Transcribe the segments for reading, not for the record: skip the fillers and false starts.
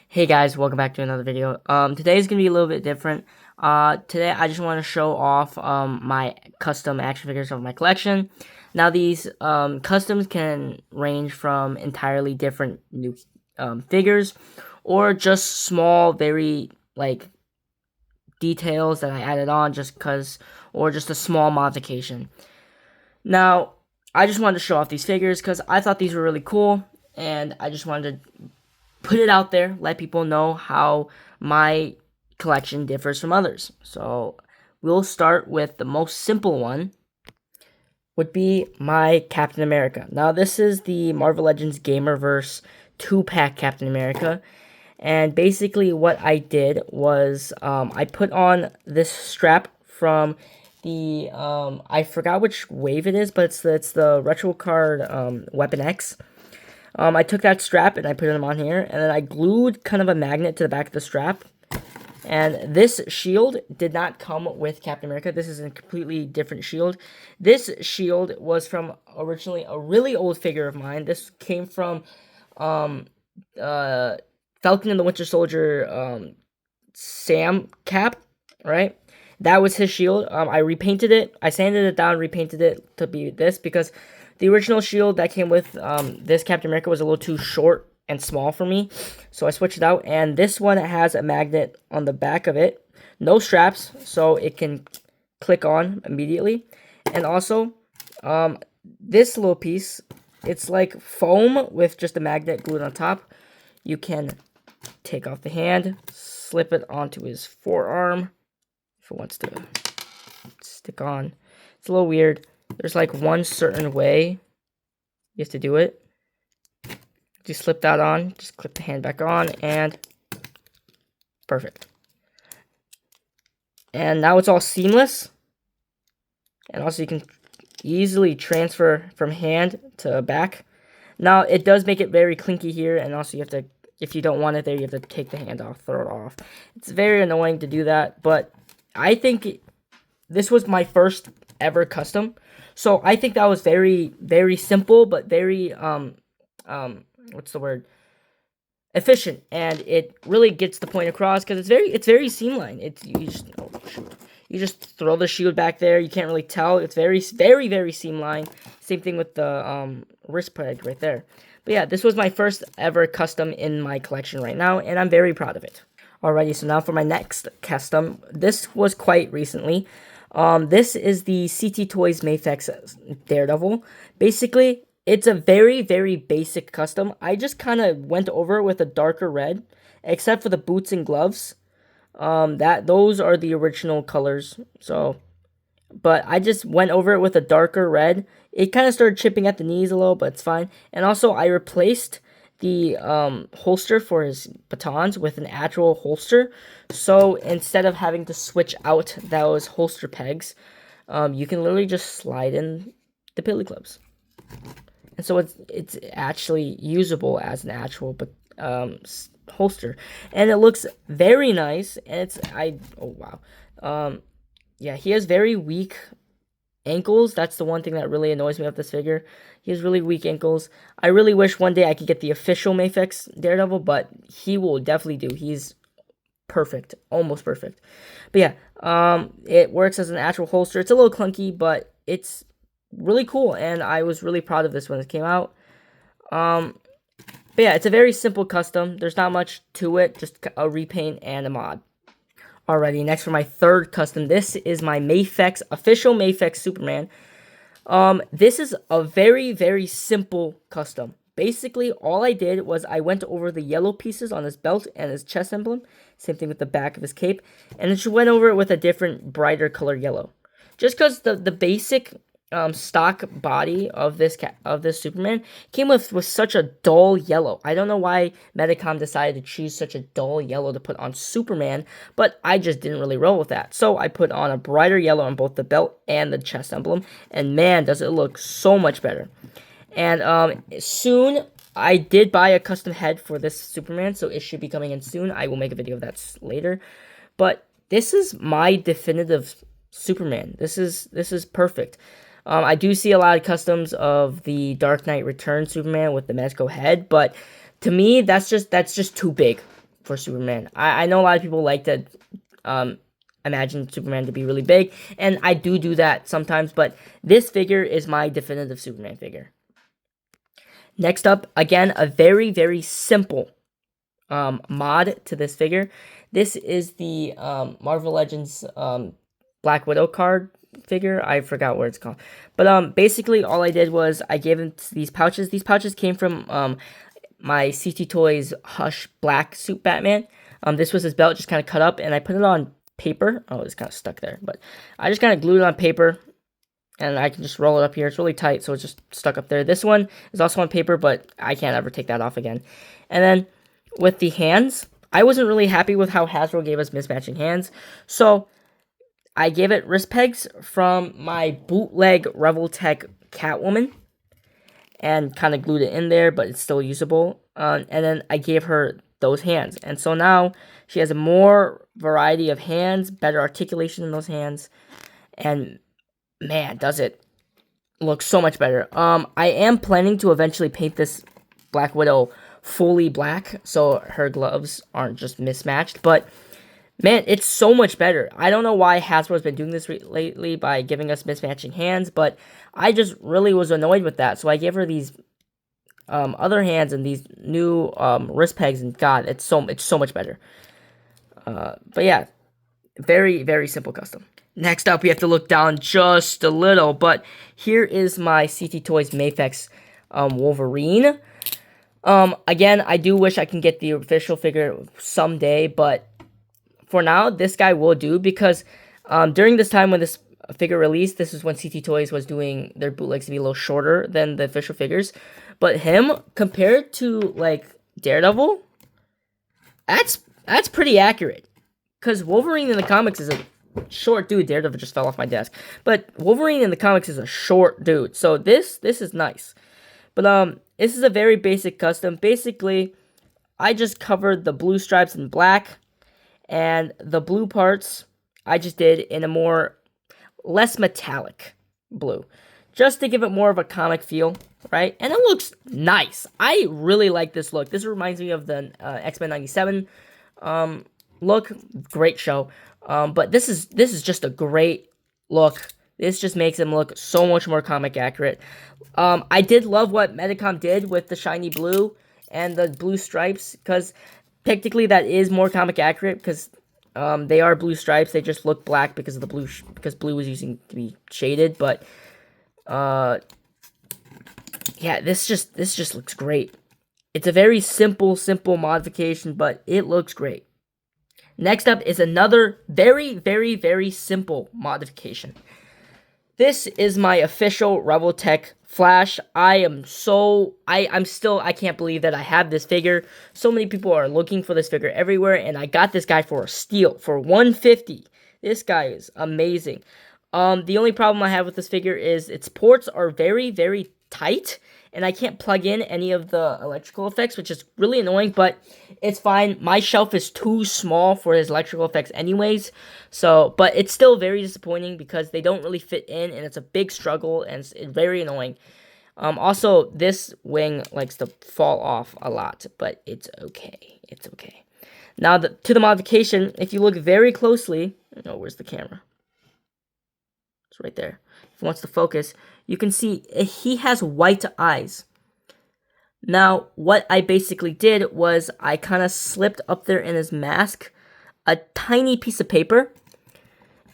Hey guys, welcome back to another video. Today is gonna be a little bit different. Today I just want to show off my custom action figures of my collection. Now these customs can range from entirely different new figures, or just small, very like details that I added on just cause, or just a small modification. Now I just wanted to show off these figures because I thought these were really cool, and I just wanted to put it out there, let people know how my collection differs from others. So we'll start with the most simple one, would be my Captain America. Now this is the Marvel Legends Gamerverse 2-pack Captain America. And basically what I did was I put on this strap from the, I forgot which wave it is, but it's the retro card Weapon X. I took that strap and I put them on here, and then I glued kind of a magnet to the back of the strap. And this shield did not come with Captain America. This is a completely different shield. This shield was from originally a really old figure of mine. This came from Falcon and the Winter Soldier Sam cap, right? That was his shield. I repainted it. I sanded it down, repainted it to be this because the original shield that came with this Captain America was a little too short and small for me. So I switched it out. And this one has a magnet on the back of it. No straps, so it can click on immediately. And also, this little piece, it's like foam with just a magnet glued on top. You can take off the hand, slip it onto his forearm if it wants to stick on. It's a little weird. There's like one certain way you have to do it. Just slip that on, just clip the hand back on, and perfect. And now it's all seamless. And also you can easily transfer from hand to back. Now it does make it very clinky here, and also you have to, if you don't want it there, you have to take the hand off, throw it off. It's very annoying to do that, but I think this was my first ever custom. So I think that was very, very simple, but very, what's the word? Efficient, and it really gets the point across because it's very seamline. You just throw the shield back there. You can't really tell. It's very, very, very seamline. Same thing with the wrist peg right there. But yeah, this was my first ever custom in my collection right now, and I'm very proud of it. Alrighty, so now for my next custom. This was quite recently. This is the CT Toys Mafex Daredevil. Basically, it's a very, very basic custom. I just kind of went over it with a darker red, except for the boots and gloves. Those are the original colors. So, but I just went over it with a darker red. It kind of started chipping at the knees a little, but it's fine. And also, I replaced the holster for his batons with an actual holster. So instead of having to switch out those holster pegs, you can literally just slide in the billy clubs. And so it's actually usable as an actual holster, and it looks very nice. And oh wow, yeah, he has very weak ankles. That's the one thing that really annoys me about this figure. He has really weak ankles. I really wish one day I could get the official Mafex Daredevil, but he will definitely do. He's perfect, almost perfect. But yeah, it works as an actual holster. It's a little clunky, but it's really cool, and I was really proud of this when it came out. But yeah, it's a very simple custom. There's not much to it, just a repaint and a mod. Alrighty, next for my third custom. This is my Mafex, official Mafex Superman. This is a very, very simple custom. Basically, all I did was I went over the yellow pieces on his belt and his chest emblem. Same thing with the back of his cape. And then just went over it with a different, brighter color yellow. Just because the basic stock body of this Superman came with such a dull yellow. I don't know why Medicom decided to choose such a dull yellow to put on Superman, but I just didn't really roll with that. So I put on a brighter yellow on both the belt and the chest emblem, and man, does it look so much better. And soon I did buy a custom head for this Superman, so it should be coming in soon. I will make a video of that later. But this is my definitive Superman. This is perfect. I do see a lot of customs of the Dark Knight Returns Superman with the Mezco head, but to me, that's just too big. for Superman. I know a lot of people like to imagine Superman to be really big, and I do that sometimes, but this figure is my definitive Superman figure. Next up, again, a very, very simple mod to this figure. This is the Marvel Legends Black Widow card figure. I forgot what it's called. But basically all I did was I gave him these pouches. These pouches came from my CT Toys Hush Black Suit Batman. This was his belt, just kind of cut up, and I put it on paper. Oh, it's kind of stuck there, but I just kind of glued it on paper, and I can just roll it up here. It's really tight, so it's just stuck up there. This one is also on paper, but I can't ever take that off again. And then with the hands, I wasn't really happy with how Hasbro gave us mismatching hands, so I gave it wrist pegs from my bootleg Revoltech Catwoman and kind of glued it in there, but it's still usable. And then I gave her those hands, and so now she has a more variety of hands, better articulation in those hands, and man, does it look so much better. I am planning to eventually paint this Black Widow fully black, so her gloves aren't just mismatched, but man, it's so much better. I don't know why Hasbro's been doing this lately by giving us mismatching hands, but I just really was annoyed with that, so I gave her these other hands and these new wrist pegs, and God, it's so much better. But yeah, very, very simple custom. Next up, we have to look down just a little, but here is my CT Toys Mafex Wolverine. Again, I do wish I can get the official figure someday, but for now, this guy will do, because during this time when this figure released, this is when CT Toys was doing their bootlegs to be a little shorter than the official figures. But him, compared to, like, Daredevil, that's pretty accurate. Because Wolverine in the comics is a short dude. Daredevil just fell off my desk. But Wolverine in the comics is a short dude. So this is nice. But this is a very basic custom. Basically, I just covered the blue stripes in black, and the blue parts I just did in a less metallic blue, just to give it more of a comic feel, right? And it looks nice. I really like this look. This reminds me of the X-Men 97 look. Great show. But this is just a great look. This just makes him look so much more comic accurate. I did love what Medicom did with the shiny blue and the blue stripes, because technically that is more comic accurate, because they are blue stripes. They just look black because of the blue, because blue was using to be shaded. But yeah, this just looks great. It's a very simple modification, but it looks great. Next up is another very, very, very simple modification. This is my official Revoltech Flash. I can't believe that I have this figure. So many people are looking for this figure everywhere, and I got this guy for a steal, for $150. This guy is amazing. The only problem I have with this figure is its ports are very, very tight, and I can't plug in any of the electrical effects, which is really annoying, but it's fine. My shelf is too small for his electrical effects anyways, but it's still very disappointing because they don't really fit in, and it's a big struggle, and it's very annoying. Also, this wing likes to fall off a lot, but it's okay. It's okay. Now, to the modification, if you look very closely, oh, where's the camera? It's right there. If it wants to focus, you can see he has white eyes. Now, what I basically did was I kind of slipped up there in his mask a tiny piece of paper,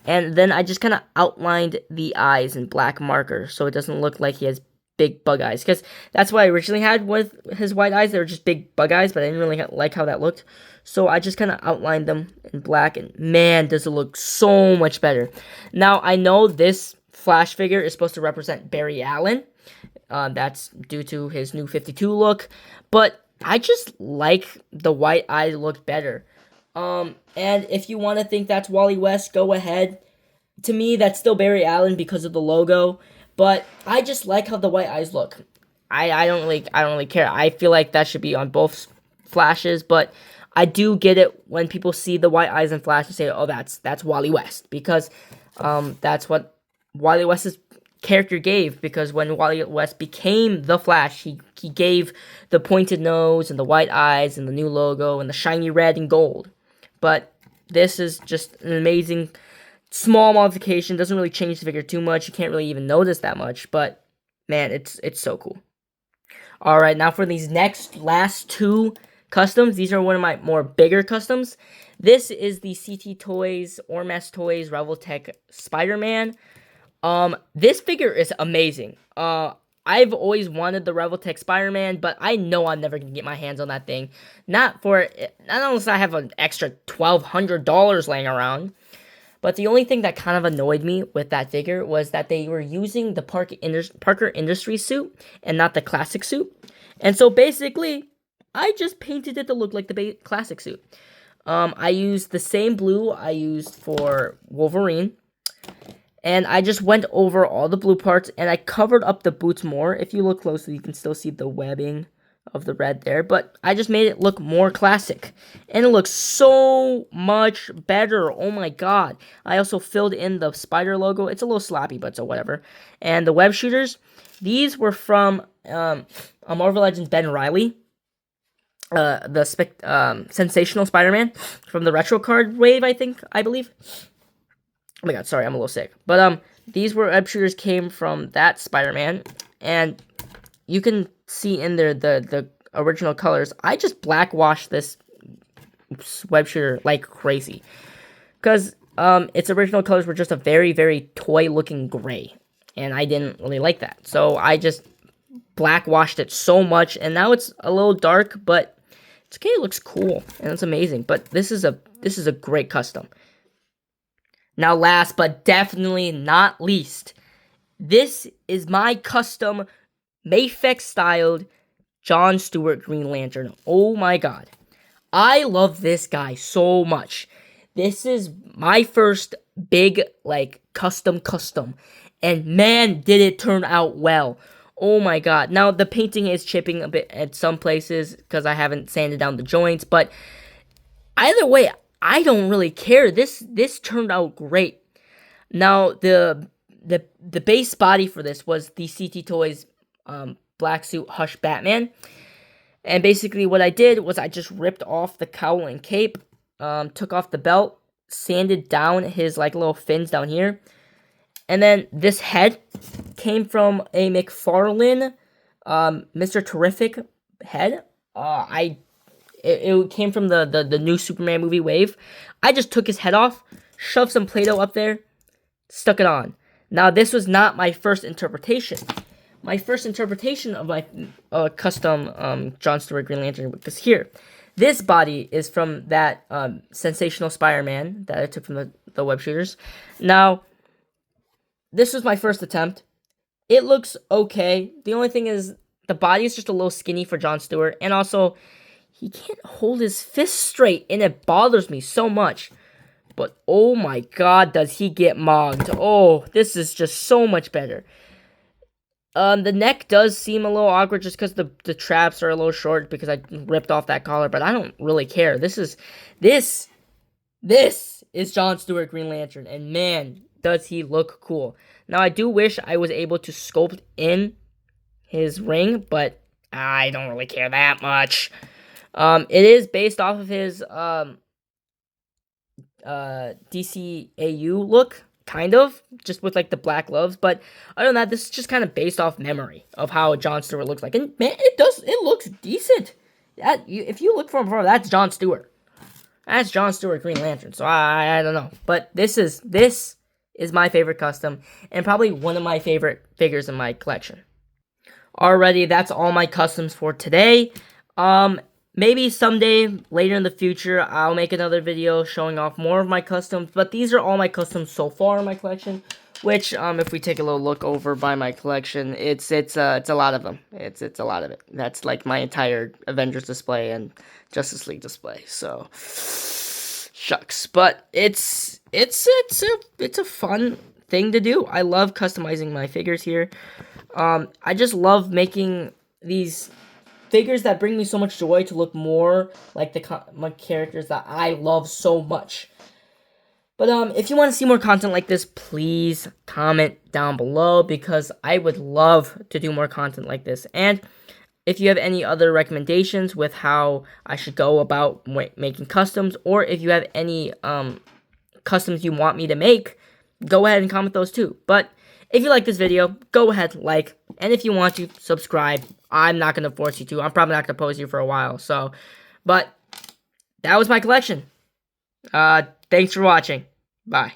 and then I just kind of outlined the eyes in black marker so it doesn't look like he has big bug eyes, because that's what I originally had with his white eyes. They were just big bug eyes, but I didn't really like how that looked, so I just kind of outlined them in black, and man, does it look so much better. Now, I know this Flash figure is supposed to represent Barry Allen. That's due to his new 52 look, but I just like the white eyes look better. And if you want to think that's Wally West, go ahead. To me, that's still Barry Allen because of the logo, but I just like how the white eyes look. I don't really care. I feel like that should be on both Flashes, but I do get it when people see the white eyes in Flash and say, "Oh, that's Wally West," because that's what Wally West's character gave, because when Wally West became the Flash, he gave the pointed nose and the white eyes and the new logo and the shiny red and gold. But this is just an amazing small modification. Doesn't really change the figure too much. You can't really even notice that much, but man, it's so cool. All right, now for these last two customs. These are one of my more bigger customs. This is the CT Toys Ormes Toys Revoltech Spider-Man. This figure is amazing. I've always wanted the Revoltech Spider-Man, but I know I'm never gonna get my hands on that thing. Not unless I have an extra $1,200 laying around. But the only thing that kind of annoyed me with that figure was that they were using the Parker Industries suit and not the classic suit. And so basically, I just painted it to look like the classic suit. I used the same blue I used for Wolverine. And I just went over all the blue parts and I covered up the boots more. If you look closely, you can still see the webbing of the red there, but I just made it look more classic, and it looks so much better. Oh my god. I also filled in the spider logo. It's a little sloppy, but so whatever. And the web shooters, these were from a Marvel Legends Ben Reilly, the Sensational Spider-Man from the retro card wave, I believe. Oh my god, sorry, I'm a little sick. But these web shooters came from that Spider-Man, and you can see in there the original colors. I just black washed this web shooter like crazy, because its original colors were just a very, very toy looking gray, and I didn't really like that. So I just black washed it so much, and now it's a little dark, but it's okay. It looks cool and it's amazing. But this is a great custom. Now, last but definitely not least, this is my custom Mafex styled John Stewart Green Lantern. Oh my god. I love this guy so much. This is my first big, like, custom. And man, did it turn out well. Oh my god. Now, the painting is chipping a bit at some places because I haven't sanded down the joints. But either way, I don't really care. This turned out great. Now, the base body for this was the CT Toys black suit Hush Batman, and basically what I did was I just ripped off the cowl and cape, took off the belt, sanded down his like little fins down here, and then this head came from a McFarlane Mr. Terrific head. It came from the new Superman movie wave. I just took his head off, shoved some Play-Doh up there, stuck it on. Now, this was not my first interpretation. My first interpretation of my custom John Stewart Green Lantern was here. This body is from that Sensational Spider-Man that I took from the web shooters. Now, this was my first attempt. It looks okay. The only thing is the body is just a little skinny for John Stewart, and also he can't hold his fist straight, and it bothers me so much. But oh my god, does he get mogged. Oh, this is just so much better. The neck does seem a little awkward just because the traps are a little short because I ripped off that collar, but I don't really care. This is John Stewart Green Lantern, and man, does he look cool. Now, I do wish I was able to sculpt in his ring, but I don't really care that much. It is based off of his DCAU look, kind of, just with like the black gloves. But other than that, this is just kind of based off memory of how John Stewart looks like, and man, it looks decent. If you look from far, that's John Stewart. That's John Stewart Green Lantern. So I don't know, but this is my favorite custom and probably one of my favorite figures in my collection. Alrighty, that's all my customs for today. Maybe someday later in the future, I'll make another video showing off more of my customs, but these are all my customs so far in my collection, which, if we take a little look over by my collection, it's a lot of them. It's a lot of it. That's like my entire Avengers display and Justice League display, so shucks. But it's a fun thing to do. I love customizing my figures here. I just love making these figures that bring me so much joy to look more like my characters that I love so much. But if you want to see more content like this, please comment down below because I would love to do more content like this. And if you have any other recommendations with how I should go about making customs, or if you have any customs you want me to make, go ahead and comment those too. But if you like this video, go ahead, like, and if you want to, subscribe. I'm not going to force you to. I'm probably not going to post you for a while. So, but that was my collection. Thanks for watching. Bye.